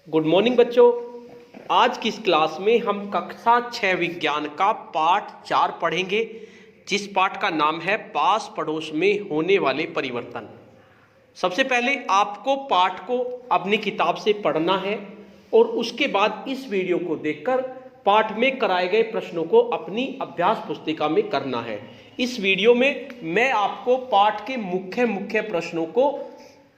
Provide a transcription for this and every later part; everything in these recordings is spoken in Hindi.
गुड मॉर्निंग बच्चों। आज की इस क्लास में हम कक्षा 6 विज्ञान का पाठ 4 पढ़ेंगे, जिस पाठ का नाम है पास पड़ोस में होने वाले परिवर्तन। सबसे पहले आपको पाठ को अपनी किताब से पढ़ना है और उसके बाद इस वीडियो को देखकर पाठ में कराए गए प्रश्नों को अपनी अभ्यास पुस्तिका में करना है। इस वीडियो में मैं आपको पाठ के मुख्य प्रश्नों को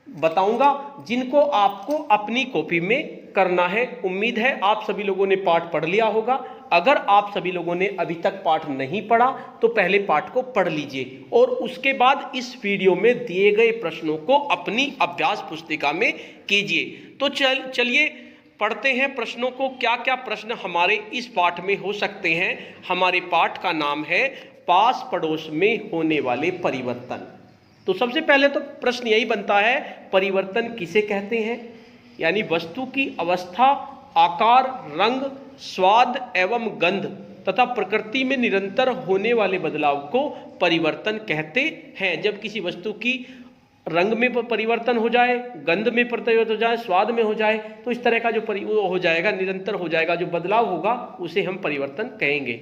बताऊंगा, जिनको आपको अपनी कॉपी में करना है। उम्मीद है आप सभी लोगों ने पाठ पढ़ लिया होगा। अगर आप सभी लोगों ने अभी तक पाठ नहीं पढ़ा तो पहले पाठ को पढ़ लीजिए और उसके बाद इस वीडियो में दिए गए प्रश्नों को अपनी अभ्यास पुस्तिका में कीजिए। तो चलिए पढ़ते हैं प्रश्नों को। क्या क्या प्रश्न हमारे इस पाठ में हो सकते हैं। हमारे पाठ का नाम है पास पड़ोस में होने वाले परिवर्तन। तो सबसे पहले तो प्रश्न यही बनता है, परिवर्तन किसे कहते हैं। यानी वस्तु की अवस्था, आकार, रंग, स्वाद एवं गंध तथा प्रकृति में निरंतर होने वाले बदलाव को परिवर्तन कहते हैं। जब किसी वस्तु की रंग में परिवर्तन हो जाए, गंध में परिवर्तन हो जाए, स्वाद में हो जाए, तो इस तरह का जो हो जाएगा, निरंतर हो जाएगा, जो बदलाव होगा उसे हम परिवर्तन कहेंगे।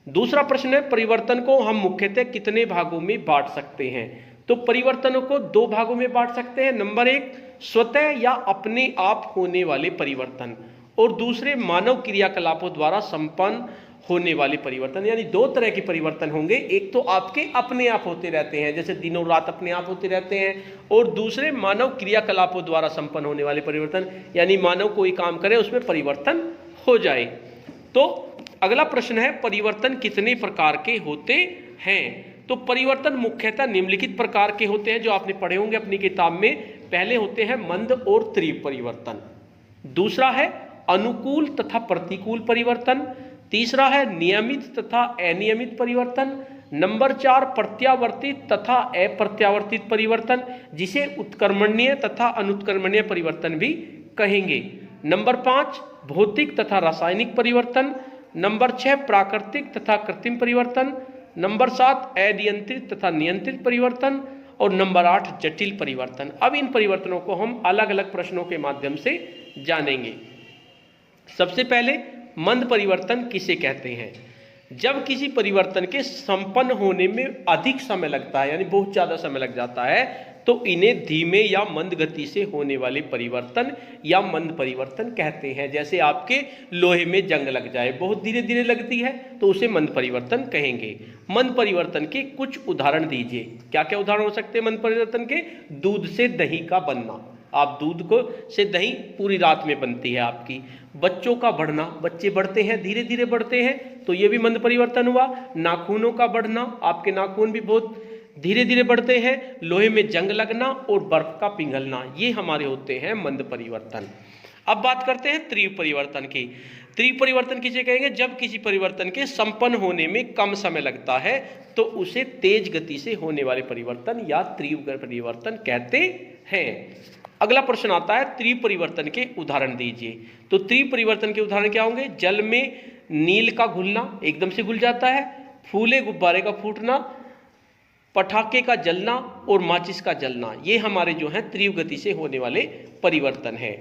दूसरा प्रश्न है, परिवर्तन को हम मुख्यतः कितने भागों में बांट सकते हैं। तो परिवर्तनों को 2 भागों में बांट सकते हैं। नंबर 1 स्वतः या अपने आप होने वाले परिवर्तन, और दूसरे मानव क्रियाकलापों द्वारा संपन्न होने वाले परिवर्तन। यानी 2 तरह के परिवर्तन होंगे। एक तो आपके अपने आप होते रहते हैं, जैसे दिनों रात अपने आप होते रहते हैं, और दूसरे मानव क्रियाकलापों द्वारा संपन्न होने वाले परिवर्तन, यानी मानव कोई काम करे उसमें परिवर्तन हो जाए। तो अगला प्रश्न है, परिवर्तन कितने प्रकार के होते हैं। तो परिवर्तन मुख्यतः निम्नलिखित प्रकार के होते हैं, जो आपने पढ़े होंगे अपनी किताब में। पहले होते हैं मंद और तीव्र परिवर्तन। दूसरा है अनुकूल तथा प्रतिकूल परिवर्तन। तीसरा है नियमित तथा अनियमित परिवर्तन। नंबर 4 प्रत्यावर्तित तथा अप्रत्यावर्तित परिवर्तन, जिसे उत्क्रमणीय तथा अनुत्क्रमणीय परिवर्तन भी कहेंगे। नंबर 5 भौतिक तथा रासायनिक परिवर्तन। नंबर 6 प्राकृतिक तथा कृत्रिम परिवर्तन। नंबर 7 अनियंत्रित तथा नियंत्रित परिवर्तन, और नंबर 8 जटिल परिवर्तन। अब इन परिवर्तनों को हम अलग अलग प्रश्नों के माध्यम से जानेंगे। सबसे पहले मंद परिवर्तन किसे कहते हैं। जब किसी परिवर्तन के संपन्न होने में अधिक समय लगता है, यानी बहुत ज्यादा समय लग जाता है, तो इन्हें धीमे या मंद गति से होने वाले परिवर्तन या मंद परिवर्तन कहते हैं। जैसे आपके लोहे में जंग लग जाए, बहुत धीरे धीरे लगती है, तो उसे मंद परिवर्तन कहेंगे। मंद परिवर्तन के कुछ उदाहरण दीजिए। क्या क्या उदाहरण हो सकते हैं मंद परिवर्तन के। दूध से दही का बनना, आप दूध को से दही पूरी रात में बनती है आपकी। बच्चों का बढ़ना, बच्चे बढ़ते हैं, धीरे धीरे बढ़ते हैं, तो ये भी मंद परिवर्तन हुआ। नाखूनों का बढ़ना, आपके नाखून भी बहुत धीरे धीरे बढ़ते हैं। लोहे में जंग लगना और बर्फ का पिघलना, ये हमारे होते हैं मंद परिवर्तन। अब बात करते हैं तीव्र परिवर्तन की। तीव्र परिवर्तन किसे कहेंगे। जब किसी परिवर्तन के संपन्न होने में कम समय लगता है, तो उसे तेज गति से होने वाले परिवर्तन या तीव्र परिवर्तन कहते हैं। अगला प्रश्न आता है, तीव्र परिवर्तन के उदाहरण दीजिए। तो तीव्र परिवर्तन के उदाहरण क्या होंगे। जल में नील का घुलना, एकदम से घुल जाता है। फूले गुब्बारे का फूटना, पटाखे का जलना और माचिस का जलना, ये हमारे जो हैं तीव्र गति से होने वाले परिवर्तन है।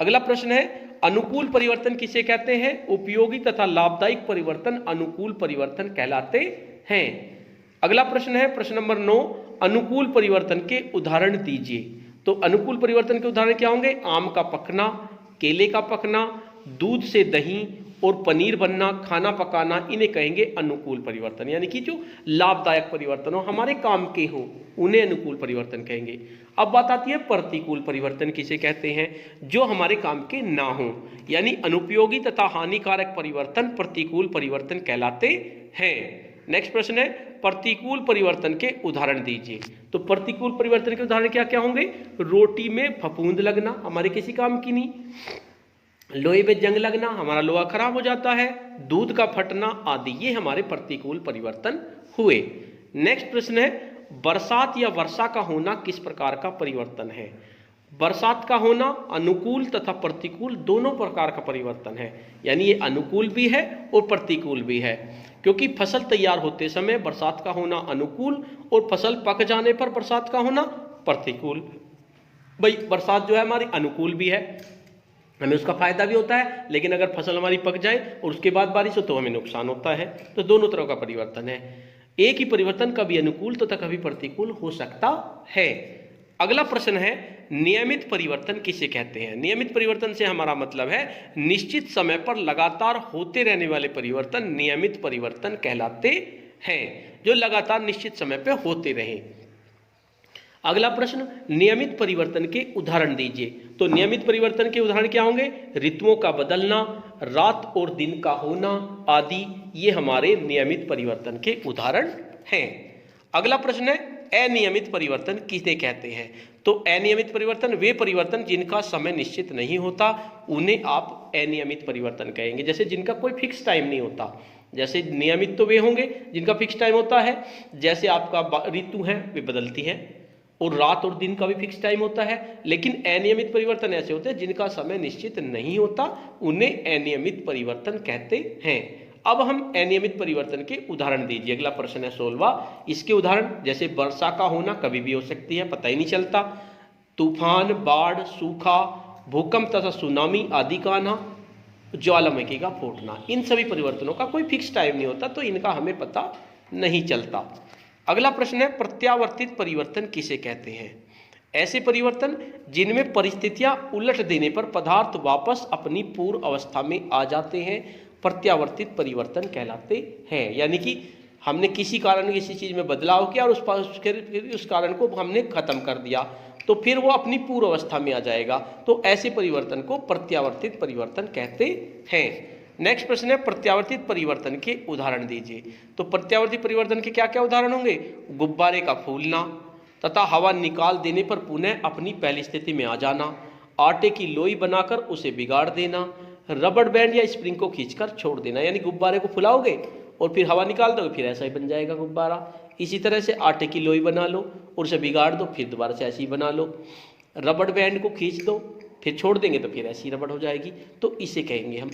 अगला प्रश्न है, अनुकूल परिवर्तन किसे कहते हैं। उपयोगी तथा लाभदायक परिवर्तन अनुकूल परिवर्तन कहलाते हैं। अगला प्रश्न है, प्रश्न नंबर 9, अनुकूल परिवर्तन के उदाहरण दीजिए। तो अनुकूल परिवर्तन के उदाहरण क्या होंगे। आम का पकना, केले का पकना, दूध से दही और पनीर बनना, खाना पकाना, इन्हें कहेंगे अनुकूल परिवर्तन। यानी कि जो लाभदायक परिवर्तन हो, हमारे काम के हो, उन्हें अनुकूल परिवर्तन कहेंगे। अब बात आती है प्रतिकूल परिवर्तन किसे कहते हैं। जो हमारे काम के ना हो, यानी अनुपयोगी तथा हानिकारक परिवर्तन प्रतिकूल परिवर्तन कहलाते हैं। नेक्स्ट प्रश्न है, प्रतिकूल परिवर्तन के उदाहरण दीजिए। तो प्रतिकूल परिवर्तन के उदाहरण क्या क्या होंगे। रोटी में फफूंद लगना, हमारे किसी काम की नहीं। लोहे में जंग लगना, हमारा लोहा खराब हो जाता है। दूध का फटना आदि, ये हमारे प्रतिकूल परिवर्तन हुए। नेक्स्ट प्रश्न है, बरसात या वर्षा का होना किस प्रकार का परिवर्तन है। बरसात का होना अनुकूल तथा प्रतिकूल दोनों प्रकार का परिवर्तन है। यानी ये अनुकूल भी है और प्रतिकूल भी है, क्योंकि फसल तैयार होते समय बरसात का होना अनुकूल और फसल पक जाने पर बरसात का होना प्रतिकूल। भाई बरसात जो है हमारी अनुकूल भी है, हमें उसका फायदा भी होता है, लेकिन अगर फसल हमारी पक जाए और उसके बाद बारिश हो तो हमें नुकसान होता है। तो दोनों तरह का परिवर्तन है। एक ही परिवर्तन कभी अनुकूल तथा कभी प्रतिकूल हो सकता है। अगला प्रश्न है, नियमित परिवर्तन किसे कहते हैं? नियमित परिवर्तन से हमारा मतलब है निश्चित समय पर लगातार होते रहने वाले परिवर्तन नियमित परिवर्तन कहलाते हैं, जो लगातार निश्चित समय पर होते रहें। अगला प्रश्न, नियमित परिवर्तन के उदाहरण दीजिए। तो नियमित परिवर्तन के उदाहरण क्या होंगे? ऋतुओं का बदलना, रात और दिन का होना आदि, ये हमारे नियमित परिवर्तन के उदाहरण हैं। अगला प्रश्न है, अनियमित परिवर्तन किसे कहते हैं? तो अनियमित परिवर्तन वे परिवर्तन जिनका समय निश्चित नहीं होता, उन्हें आप अनियमित परिवर्तन कहेंगे। जैसे जिनका कोई फिक्स टाइम नहीं होता। जैसे नियमित तो वे होंगे जिनका फिक्स टाइम होता है, जैसे आपका ऋतु है वे बदलती हैं, और रात और दिन का भी फिक्स टाइम होता है। लेकिन अनियमित परिवर्तन ऐसे होते हैं जिनका समय निश्चित नहीं होता, उन्हें अनियमित परिवर्तन कहते हैं। अब हम अनियमित परिवर्तन के उदाहरण दीजिए। अगला प्रश्न है 16वां। इसके उदाहरण, जैसे वर्षा का होना कभी भी हो सकती है, पता ही नहीं चलता, तूफान, बाढ़, सूखा, भूकंप तथा सुनामी आदि का आना, ज्वालामुखी का फूटना, इन सभी परिवर्तनों का कोई फिक्स टाइम नहीं होता, तो इनका हमें पता नहीं चलता। अगला प्रश्न है, प्रत्यावर्तित परिवर्तन किसे कहते हैं? ऐसे परिवर्तन जिनमें परिस्थितियां उलट देने पर पदार्थ वापस अपनी पूर्व अवस्था में आ जाते हैं, प्रत्यावर्तित परिवर्तन कहलाते हैं। यानी कि हमने किसी कारण किसी चीज में बदलाव किया और उस कारण को हमने खत्म कर दिया, तो फिर वो अपनी पूर्व अवस्था में आ जाएगा, तो ऐसे परिवर्तन को प्रत्यावर्तित परिवर्तन कहते हैं। नेक्स्ट प्रश्न है, प्रत्यावर्तित परिवर्तन के उदाहरण दीजिए। तो प्रत्यावर्तित परिवर्तन के क्या क्या उदाहरण होंगे? गुब्बारे का फूलना तथा हवा निकाल देने पर पुनः अपनी पहली स्थिति में आ जाना, आटे की लोई बनाकर उसे बिगाड़ देना, रबड़ बैंड या स्प्रिंग को खींचकर छोड़ देना। यानी गुब्बारे को फुलाओगे और फिर हवा निकाल दोगे, फिर ऐसा ही बन जाएगा गुब्बारा। इसी तरह से आटे की लोई बना लो और उसे बिगाड़ दो, फिर दोबारा से ऐसे ही बना लो। रबड़ बैंड को खींच दो, फिर छोड़ देंगे तो फिर ऐसी रबड़ हो जाएगी, तो इसे कहेंगे हम।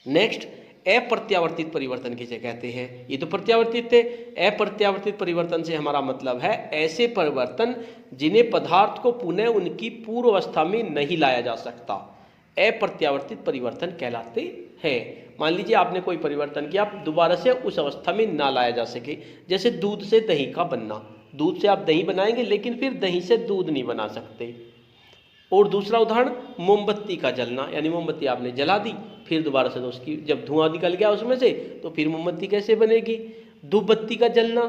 नेक्स्ट, अप्रत्यावर्तित परिवर्तन किसे कहते हैं? ये तो प्रत्यावर्तित थे। अप्रत्यावर्तित परिवर्तन से हमारा मतलब है ऐसे परिवर्तन जिन्हें पदार्थ को पुनः उनकी पूर्व अवस्था में नहीं लाया जा सकता, अप्रत्यावर्तित परिवर्तन कहलाते हैं। मान लीजिए आपने कोई परिवर्तन किया, आप दोबारा से उस अवस्था में ना लाया जा सके। जैसे दूध से दही का बनना, दूध से आप दही बनाएंगे लेकिन फिर दही से दूध नहीं बना सकते। और दूसरा उदाहरण, मोमबत्ती का जलना, यानी मोमबत्ती आपने जला दी, फिर दोबारा से तो उसकी जब धुआं निकल गया उसमें से, तो फिर मोमबत्ती कैसे बनेगी? धूप बत्ती का जलना,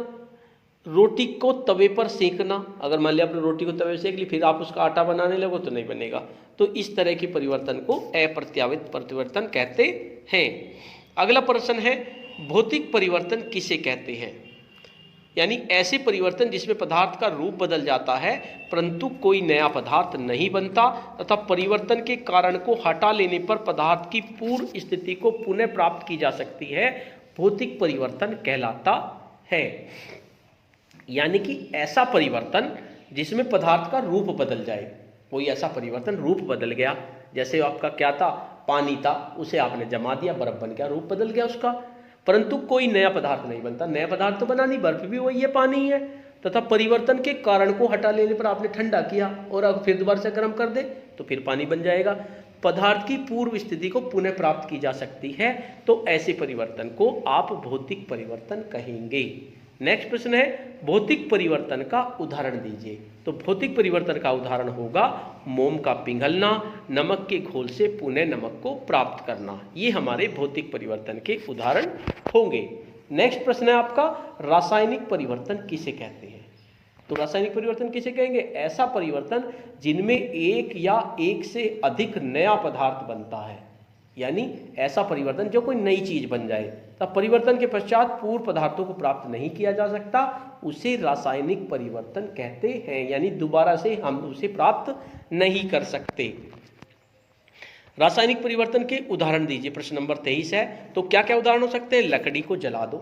रोटी को तवे पर सेकना, अगर मान लिया आपने रोटी को तवे पर सेक ली, फिर आप उसका आटा बनाने लगो तो नहीं बनेगा। तो इस तरह के परिवर्तन को अप्रत्यावर्तित परिवर्तन कहते हैं। अगला प्रश्न है, भौतिक परिवर्तन किसे कहते हैं? यानी ऐसे परिवर्तन जिसमें पदार्थ का रूप बदल जाता है परंतु कोई नया पदार्थ नहीं बनता, तथा परिवर्तन के कारण को हटा लेने पर पदार्थ की पूर्व स्थिति को पुनः प्राप्त की जा सकती है, भौतिक परिवर्तन कहलाता है। यानी कि ऐसा परिवर्तन जिसमें पदार्थ का रूप बदल जाए, कोई ऐसा परिवर्तन रूप बदल गया, जैसे आपका क्या था, पानी था, उसे आपने जमा दिया, बर्फ बन गया, रूप बदल गया उसका, परंतु कोई नया पदार्थ नहीं बनता। नया पदार्थ तो बना नहीं, बर्फ भी वही है, पानी ही है, तथा परिवर्तन के कारण को हटा लेने पर आपने ठंडा किया और अब फिर दोबारा से गर्म कर दे तो फिर पानी बन जाएगा। पदार्थ की पूर्व स्थिति को पुनः प्राप्त की जा सकती है, तो ऐसे परिवर्तन को आप भौतिक परिवर्तन कहेंगे। नेक्स्ट प्रश्न है, भौतिक परिवर्तन का उदाहरण दीजिए। तो भौतिक परिवर्तन का उदाहरण होगा मोम का पिघलना, नमक के घोल से पुनः नमक को प्राप्त करना। ये हमारे भौतिक परिवर्तन के उदाहरण होंगे। नेक्स्ट प्रश्न है आपका, रासायनिक परिवर्तन किसे कहते हैं? तो रासायनिक परिवर्तन किसे कहेंगे? ऐसा परिवर्तन जिनमें एक या एक से अधिक नया पदार्थ बनता है, यानी ऐसा परिवर्तन जो कोई नई चीज बन जाए, तब परिवर्तन के पश्चात पूर्व पदार्थों को प्राप्त नहीं किया जा सकता, उसे रासायनिक परिवर्तन कहते हैं। यानी दोबारा से हम उसे प्राप्त नहीं कर सकते। रासायनिक परिवर्तन के उदाहरण दीजिए। प्रश्न नंबर 23 है। तो क्या क्या उदाहरण हो सकते हैं? लकड़ी को जला दो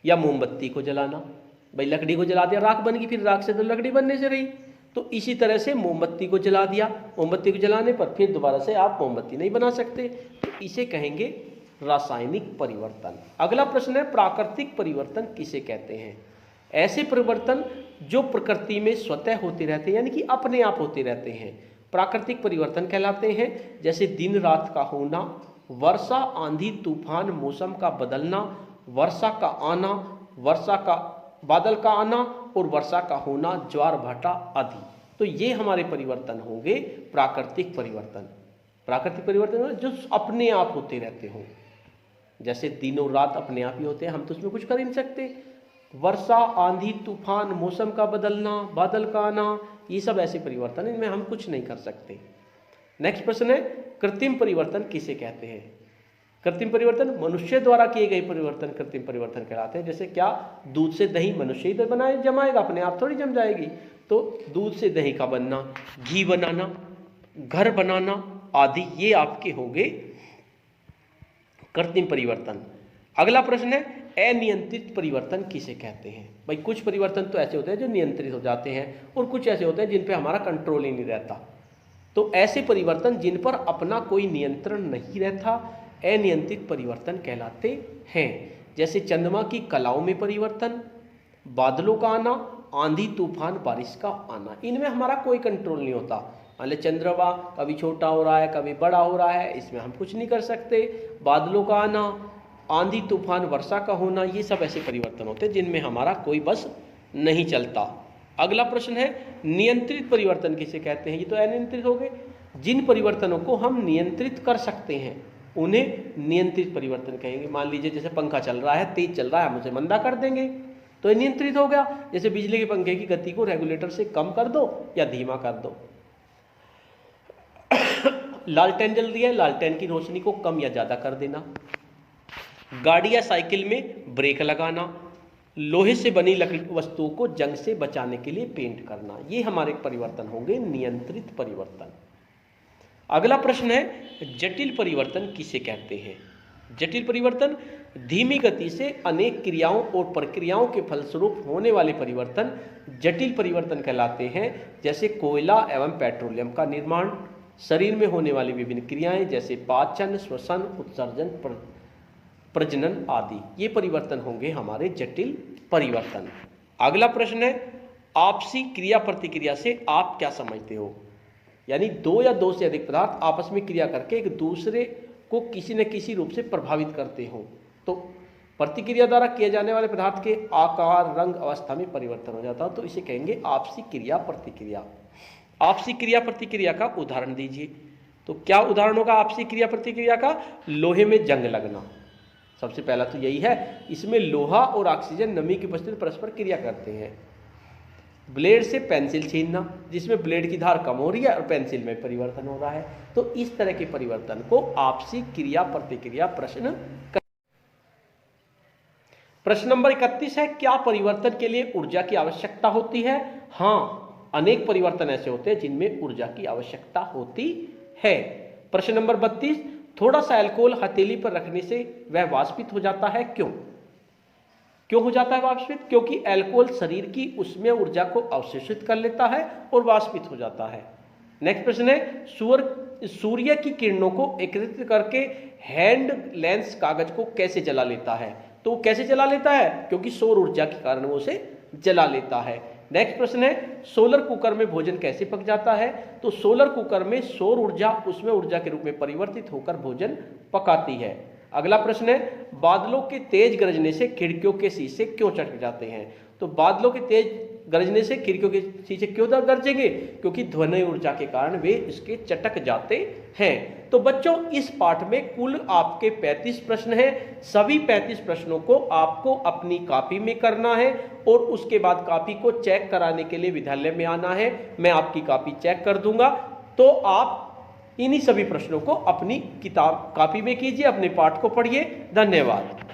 या मोमबत्ती को जलाना। भाई लकड़ी को जला दिया, राख बन गई, फिर राख से तो लकड़ी बनने से रही, तो इसी तरह से मोमबत्ती को जला दिया, मोमबत्ती को जलाने पर फिर दोबारा से आप मोमबत्ती नहीं बना सकते, तो इसे कहेंगे रासायनिक परिवर्तन। अगला प्रश्न है, प्राकृतिक परिवर्तन किसे कहते हैं? ऐसे परिवर्तन जो प्रकृति में स्वतः होते रहते हैं, यानी कि अपने आप होते रहते हैं, प्राकृतिक परिवर्तन कहलाते हैं, जैसे दिन रात का होना, वर्षा आंधी तूफान मौसम का बदलना, वर्षा का आना, वर्षा का बादल का आना और वर्षा का होना, ज्वार भाटा आदि। तो ये हमारे परिवर्तन होंगे प्राकृतिक परिवर्तन। प्राकृतिक परिवर्तन जो अपने आप होते रहते हो, जैसे दिन और रात अपने आप ही होते हैं, हम तो उसमें कुछ कर ही नहीं सकते। वर्षा आंधी तूफान मौसम का बदलना बादल का आना, ये सब ऐसे परिवर्तन हैं इनमें हम कुछ नहीं कर सकते। नेक्स्ट प्रश्न है, कृत्रिम परिवर्तन किसे कहते हैं? कृत्रिम परिवर्तन मनुष्य द्वारा किए गए परिवर्तन कृत्रिम परिवर्तन कहलाते हैं। जैसे क्या, दूध से दही मनुष्य ही तो बनाए जमाएगा, अपने आप थोड़ी जम जाएगी। तो दूध से दही का बनना, घी बनाना, घर बनाना आदि ये आपके हो गए कृत्रिम परिवर्तन। अगला प्रश्न है, अनियंत्रित परिवर्तन किसे कहते हैं? भाई कुछ परिवर्तन तो ऐसे होते हैं जो नियंत्रित हो जाते हैं और कुछ ऐसे होते हैं जिन पे हमारा कंट्रोल ही नहीं रहता। तो ऐसे परिवर्तन जिन पर अपना कोई नियंत्रण नहीं रहता अनियंत्रित परिवर्तन कहलाते हैं। जैसे चंद्रमा की कलाओं में परिवर्तन, बादलों का आना, आंधी तूफान बारिश का आना, इनमें हमारा कोई कंट्रोल नहीं होता। मान लीजिए चंद्रमा कभी छोटा हो रहा है कभी बड़ा हो रहा है, इसमें हम कुछ नहीं कर सकते। बादलों का आना, आंधी तूफान वर्षा का होना, ये सब ऐसे परिवर्तन होते हैं जिनमें हमारा कोई बस नहीं चलता। अगला प्रश्न है, नियंत्रित परिवर्तन किसे कहते हैं? ये तो अनियंत्रित हो गए। जिन परिवर्तनों को हम नियंत्रित कर सकते हैं उन्हें नियंत्रित परिवर्तन कहेंगे। मान लीजिए जैसे पंखा चल रहा है, तेज चल रहा है, हम उसे मंदा कर देंगे तो ये नियंत्रित हो गया। जैसे बिजली के पंखे की गति को रेगुलेटर से कम कर दो या धीमा कर दो। लालटेन जल रही है, लालटेन की रोशनी को कम या ज्यादा कर देना। गाड़ी या साइकिल में ब्रेक लगाना, लोहे से बनी लकड़ी वस्तुओं को जंग से बचाने के लिए पेंट करना, ये हमारे परिवर्तन होंगे नियंत्रित परिवर्तन। अगला प्रश्न है, जटिल परिवर्तन किसे कहते हैं? जटिल परिवर्तन धीमी गति से अनेक क्रियाओं और प्रक्रियाओं के फलस्वरूप होने वाले परिवर्तन जटिल परिवर्तन कहलाते हैं। जैसे कोयला एवं पेट्रोलियम का निर्माण, शरीर में होने वाली विभिन्न क्रियाएं जैसे पाचन, श्वसन, उत्सर्जन, प्रजनन आदि, ये परिवर्तन होंगे हमारे जटिल परिवर्तन। अगला प्रश्न है, आपसी क्रिया प्रतिक्रिया से आप क्या समझते हो? यानी दो या दो से अधिक पदार्थ आपस में क्रिया करके एक दूसरे को किसी न किसी रूप से प्रभावित करते हो तो प्रतिक्रिया द्वारा किए जाने वाले पदार्थ के आकार, रंग, अवस्था में परिवर्तन हो जाता है, तो इसे कहेंगे आपसी क्रिया प्रतिक्रिया। आपसी क्रिया प्रतिक्रिया का उदाहरण दीजिए। तो क्या उदाहरण होगा आपसी क्रिया प्रतिक्रिया का? लोहे में जंग लगना, सबसे पहला तो यही है। इसमें लोहा और ऑक्सीजन नमी की उपस्थिति परस्पर क्रिया करते हैं। ब्लेड से पेंसिल छीनना, जिसमें ब्लेड की धार कम हो रही है और पेंसिल में परिवर्तन हो रहा है। तो इस तरह के परिवर्तन को आपसी क्रिया प्रतिक्रिया प्रश्न नंबर 31 है, क्या परिवर्तन के लिए ऊर्जा की आवश्यकता होती है? हाँ, अनेक परिवर्तन ऐसे होते हैं जिनमें ऊर्जा की आवश्यकता होती है। प्रश्न नंबर 32, थोड़ा सा अल्कोहल हथेली पर रखने से वह वाष्पित हो जाता है, क्यों? क्यों हो जाता है वाष्पित? क्योंकि अल्कोहल शरीर की उष्मीय ऊर्जा को अवशोषित कर लेता है और वाष्पित हो जाता है। नेक्स्ट प्रश्न है, सूर्य की किरणों को एकत्रित करके हैंड लेंस कागज को कैसे जला लेता है? तो कैसे जला लेता है? क्योंकि सौर ऊर्जा के कारण वो उसे जला लेता है। नेक्स्ट प्रश्न है, सोलर कुकर में भोजन कैसे पक जाता है? तो सोलर कुकर में सौर ऊर्जा उष्मीय ऊर्जा के रूप में परिवर्तित होकर भोजन पकाती है। अगला प्रश्न है, बादलों के तेज गरजने से खिड़कियों के शीशे क्यों चटक जाते हैं? तो बादलों के तेज गरजने से खिड़कियों के शीशे क्यों गरजेंगे? क्योंकि ध्वनि ऊर्जा के कारण वे इसके चटक जाते हैं। तो बच्चों, इस पाठ में कुल आपके 35 प्रश्न हैं। सभी 35 प्रश्नों को आपको अपनी कॉपी में करना है और उसके बाद कॉपी को चेक कराने के लिए विद्यालय में आना है। मैं आपकी कॉपी चेक कर दूंगा, तो आप इन्हीं सभी प्रश्नों को अपनी किताब कॉपी में कीजिए, अपने पाठ को पढ़िए। धन्यवाद।